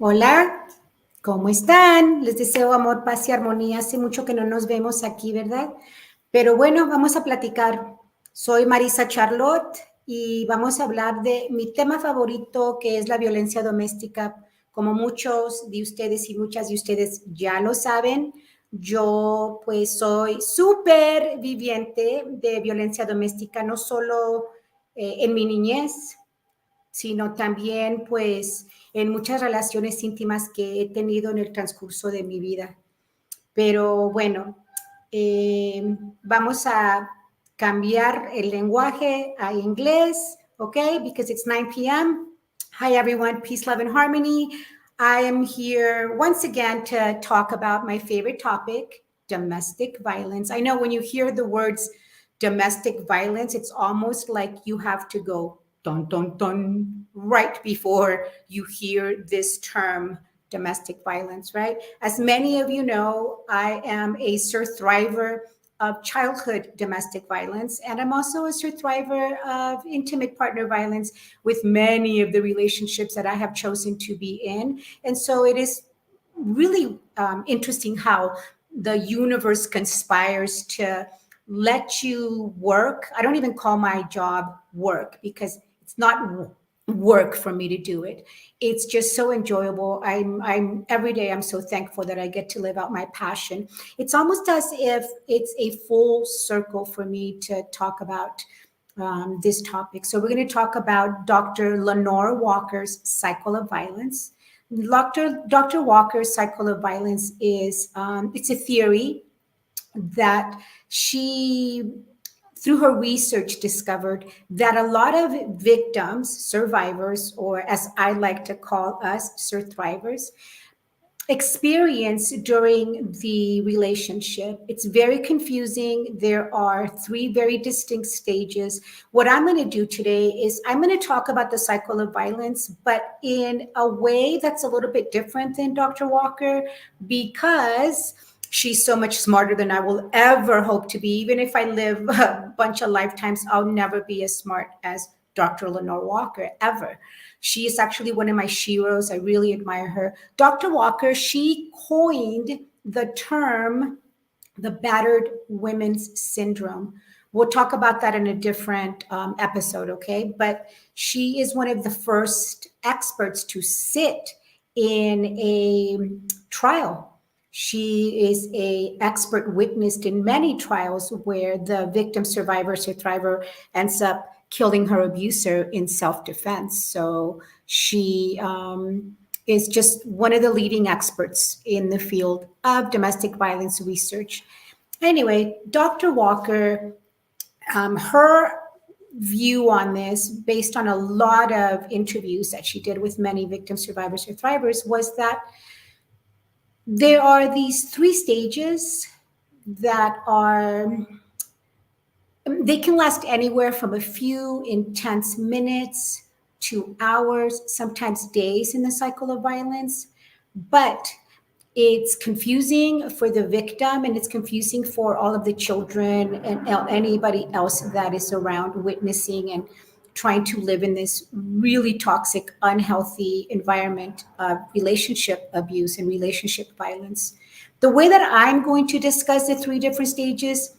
Hola, ¿cómo están? Les deseo amor, paz y armonía. Hace mucho que no nos vemos aquí, ¿verdad? Pero bueno, vamos a platicar. Soy Marisa Charlotte y vamos a hablar de mi tema favorito, que es la violencia doméstica. Como muchos de ustedes y muchas de ustedes ya lo saben, yo pues soy súper viviente de violencia doméstica, no solo en mi niñez, sino también pues en muchas relaciones íntimas que he tenido en el transcurso de mi vida. Pero bueno, vamos a cambiar el lenguaje a inglés, okay? Because it's 9 p.m. Hi everyone, peace, love, and harmony. I am here once again to talk about my favorite topic, domestic violence. I know when you hear the words domestic violence, it's almost like you have to go dun dun dun right before you hear this term domestic violence, right? As many of you know, I am a survivor of childhood domestic violence, and I'm also a survivor of intimate partner violence with many of the relationships that I have chosen to be in. And so it is really interesting how the universe conspires to let you work. I don't even call my job work because it's not work for me to do it. It's just so enjoyable. I'm every day I'm so thankful that I get to live out my passion. It's almost as if it's a full circle for me to talk about this topic. So we're going to talk about Dr. Lenore Walker's cycle of violence. Dr. Walker's cycle of violence is it's a theory that she, through her research, discovered that a lot of victims, survivors, or as I like to call us, survivors, experience during the relationship. It's very confusing. There are three very distinct stages. What I'm going to do today is I'm going to talk about the cycle of violence, but in a way that's a little bit different than Dr. Walker because she's so much smarter than I will ever hope to be. Even if I live a bunch of lifetimes, I'll never be as smart as Dr. Lenore Walker, ever. She is actually one of my sheroes. I really admire her. Dr. Walker, she coined the term the battered women's syndrome. We'll talk about that in a different episode, okay? But she is one of the first experts to sit in a trial. She is a expert witnessed in many trials where the victim, survivor, survivor ends up killing her abuser in self-defense. So she is just one of the leading experts in the field of domestic violence research. Anyway, Dr. Walker, her view on this, based on a lot of interviews that she did with many victim survivors, survivors, was that there are these three stages that are, they can last anywhere from a few intense minutes to hours, sometimes days in the cycle of violence. But it's confusing for the victim and it's confusing for all of the children and anybody else that is around witnessing and trying to live in this really toxic, unhealthy environment of relationship abuse and relationship violence. The way that I'm going to discuss the three different stages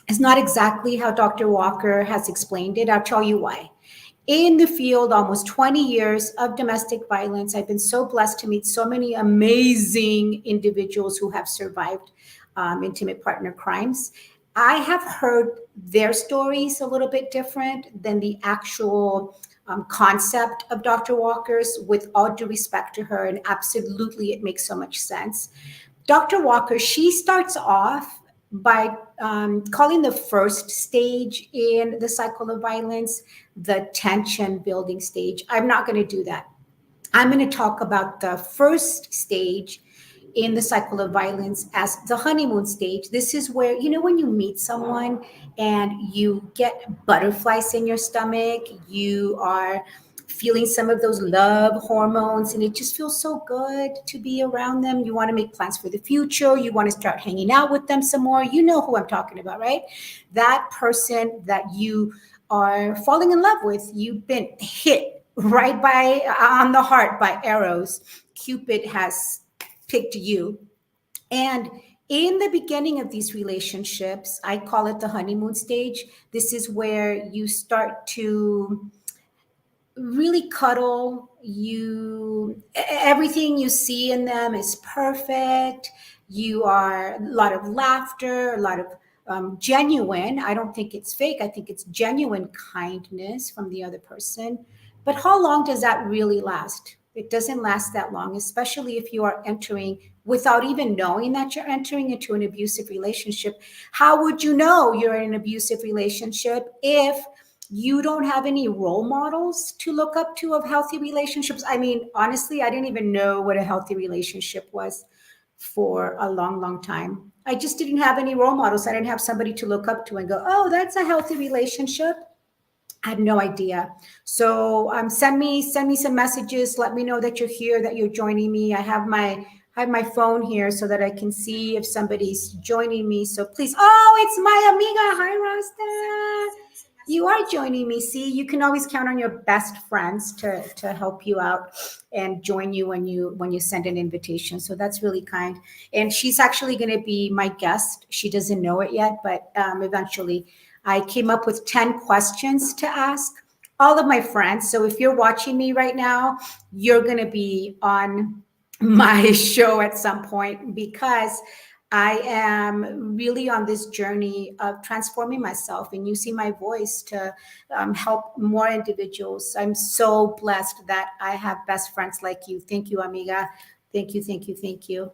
is not exactly how Dr. Walker has explained it. I'll tell you why. In the field, almost 20 years of domestic violence, I've been so blessed to meet so many amazing individuals who have survived intimate partner crimes. I have heard their stories a little bit different than the actual concept of Dr. Walker's, with all due respect to her, and absolutely it makes so much sense. Dr. Walker, she starts off by calling the first stage in the cycle of violence the tension building stage. I'm not going to do that. I'm going to talk about the first stage in the cycle of violence as the honeymoon stage. This is where, you know, when you meet someone and you get butterflies in your stomach, you are feeling some of those love hormones, and it just feels so good to be around them. You want to make plans for the future. You want to start hanging out with them some more. You know who I'm talking about, right? That person that you are falling in love with, you've been hit right by on the heart by arrows. Cupid has picked you. And in the beginning of these relationships, I call it the honeymoon stage. This is where you start to really cuddle. Everything you see in them is perfect. You are a lot of laughter, a lot of genuine. I don't think it's fake. I think it's genuine kindness from the other person. But how long does that really last? It doesn't last that long, especially if you are entering without even knowing that you're entering into an abusive relationship. How would you know you're in an abusive relationship if you don't have any role models to look up to of healthy relationships? I mean, honestly, I didn't even know what a healthy relationship was for a long, long time. I just didn't have any role models. I didn't have somebody to look up to and go, oh, that's a healthy relationship. I had no idea. So send me some messages. Let me know that you're here, that you're joining me. I have my phone here so that I can see if somebody's joining me. So please, oh, it's my amiga. Hi, Rasta. You are joining me. See, you can always count on your best friends to help you out and join you when you send an invitation. So that's really kind. And she's actually going to be my guest. She doesn't know it yet, but eventually. I came up with 10 questions to ask all of my friends. So if you're watching me right now, you're going to be on my show at some point, because I am really on this journey of transforming myself and using my voice to help more individuals. I'm so blessed that I have best friends like you. Thank you, amiga. Thank you, thank you, thank you.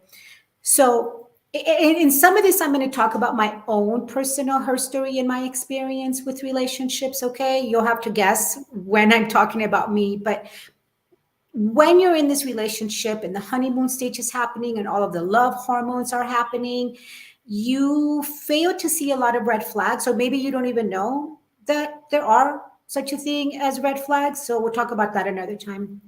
So, in some of this, I'm going to talk about my own personal history and my experience with relationships. Okay. You'll have to guess when I'm talking about me. But when you're in this relationship and the honeymoon stage is happening and all of the love hormones are happening, you fail to see a lot of red flags, or maybe you don't even know that there are such a thing as red flags. So, we'll talk about that another time.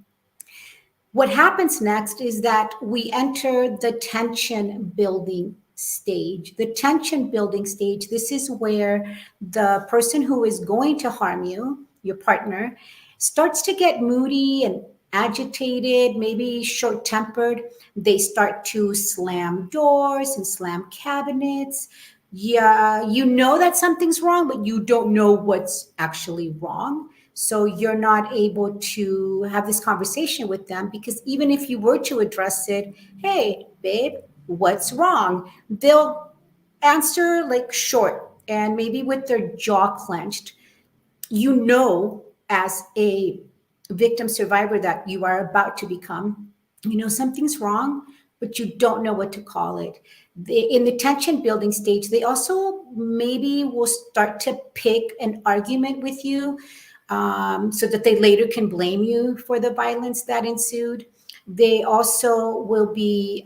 What happens next is that we enter the tension building stage. The tension building stage, this is where the person who is going to harm you, your partner, starts to get moody and agitated, maybe short tempered. They start to slam doors and slam cabinets. Yeah, you know that something's wrong, but you don't know what's actually wrong. So you're not able to have this conversation with them, because even if you were to address it, hey, babe, what's wrong? They'll answer like short and maybe with their jaw clenched. You know, as a victim survivor that you are about to become, you know something's wrong, but you don't know what to call it. In the tension building stage, they also maybe will start to pick an argument with you, so that they later can blame you for the violence that ensued. They also will be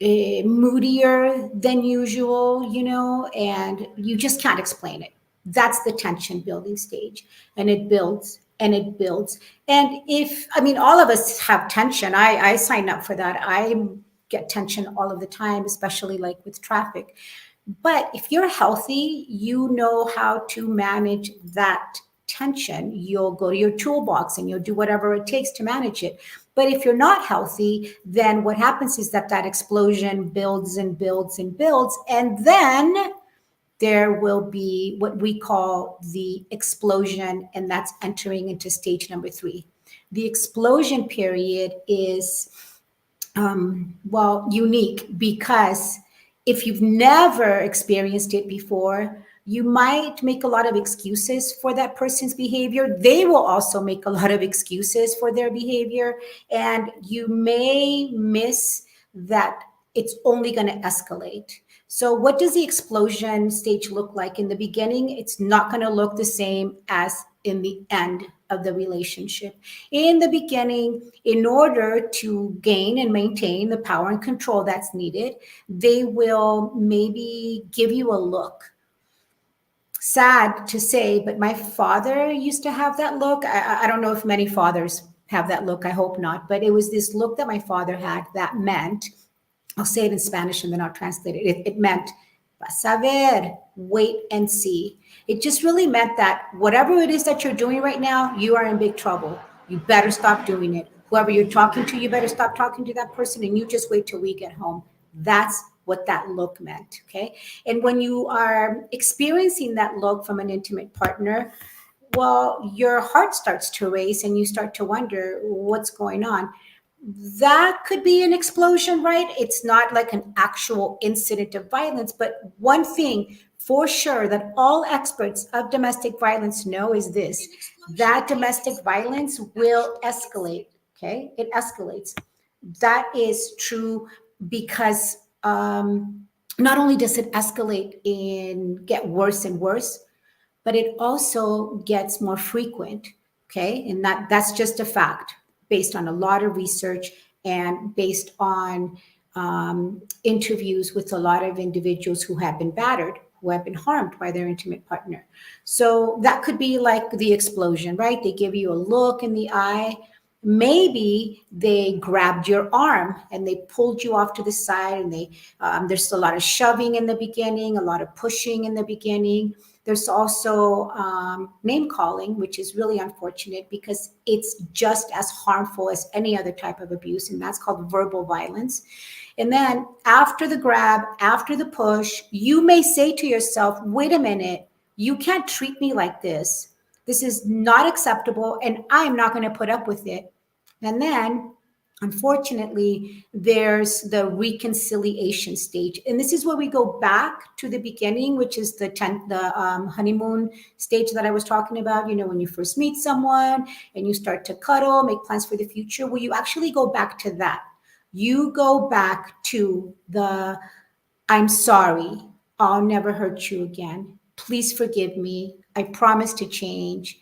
moodier than usual, and you just can't explain it. That's the tension building stage. And it builds and it builds. And I mean, all of us have tension. I sign up for that. I get tension all of the time, especially like with traffic. But if you're healthy, you know how to manage that tension. You'll go to your toolbox and you'll do whatever it takes to manage it. But if you're not healthy, then what happens is that explosion builds and builds and builds. And then there will be what we call the explosion, and that's entering into stage number 3. The explosion period is, unique, because if you've never experienced it before, you might make a lot of excuses for that person's behavior. They will also make a lot of excuses for their behavior. And you may miss that it's only going to escalate. So, what does the explosion stage look like? In the beginning, it's not going to look the same as in the end of the relationship. In the beginning, in order to gain and maintain the power and control that's needed, they will maybe give you a look. Sad to say, but my father used to have that look. I don't know if many fathers have that look. I hope not. But it was this look that my father had that meant, I'll say it in Spanish and then I'll translate it. It meant, Vas a ver, wait and see. It just really meant that whatever it is that you're doing right now, you are in big trouble. You better stop doing it. Whoever you're talking to, you better stop talking to that person and you just wait till we get home. That's what that look meant. Okay. And when you are experiencing that look from an intimate partner, well, your heart starts to race and you start to wonder what's going on. That could be an explosion, right? It's not like an actual incident of violence, but one thing for sure that all experts of domestic violence know is this: that domestic violence will escalate. Okay, it escalates. That is true because not only does it escalate and get worse and worse, but it also gets more frequent. Okay, and that's just a fact based on a lot of research and based on interviews with a lot of individuals who have been battered, who have been harmed by their intimate partner. So that could be like the explosion, right? They give you a look in the eye. Maybe they grabbed your arm and they pulled you off to the side, and there's a lot of shoving in the beginning, a lot of pushing in the beginning. There's also name calling, which is really unfortunate because it's just as harmful as any other type of abuse, and that's called verbal violence. And then after the grab, after the push, you may say to yourself, wait a minute, you can't treat me like this. This is not acceptable, and I'm not going to put up with it. And then unfortunately, there's the reconciliation stage, and this is where we go back to the beginning, which is the honeymoon stage that I was talking about. You know, when you first meet someone and you start to cuddle, make plans for the future. Well, you actually go back to that. You go back to the I'm sorry. I'll never hurt you again. Please forgive me. I promise to change.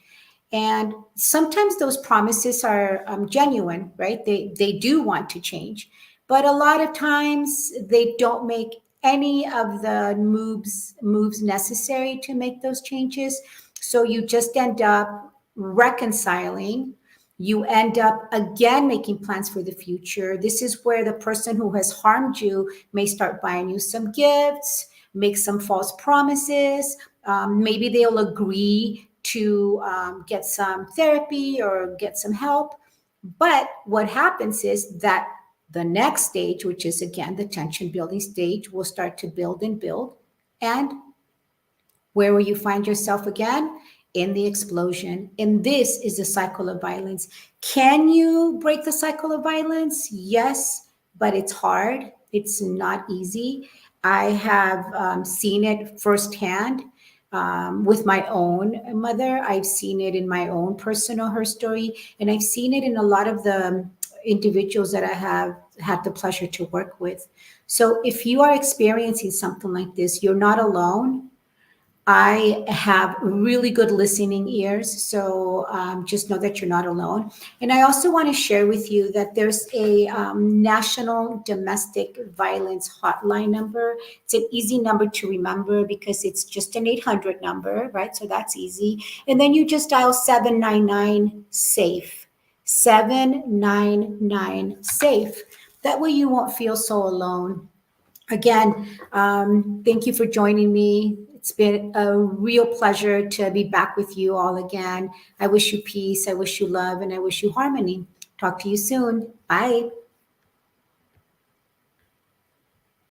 And sometimes those promises are genuine, right? They do want to change, but a lot of times they don't make any of the moves necessary to make those changes. So you just end up reconciling. You end up again making plans for the future. This is where the person who has harmed you may start buying you some gifts, make some false promises. Maybe they'll agree to get some therapy or get some help. But what happens is that the next stage, which is again the tension building stage, will start to build and build. And where will you find yourself again? In the explosion. And this is a cycle of violence. Can you break the cycle of violence? Yes, but it's hard. It's not easy. I have seen it firsthand with my own mother. I've seen it in my own personal her story, and I've seen it in a lot of the individuals that I have had the pleasure to work with. So if you are experiencing something like this, you're not alone. I have really good listening ears, so just know that you're not alone. And I also want to share with you that there's a national domestic violence hotline number. It's an easy number to remember because it's just an 800 number, right? So that's easy. And then you just dial 799 SAFE, 799 SAFE. That way you won't feel so alone. Again, thank you for joining me. It's been a real pleasure to be back with you all again. I wish you peace, I wish you love, and I wish you harmony. Talk to you soon. Bye.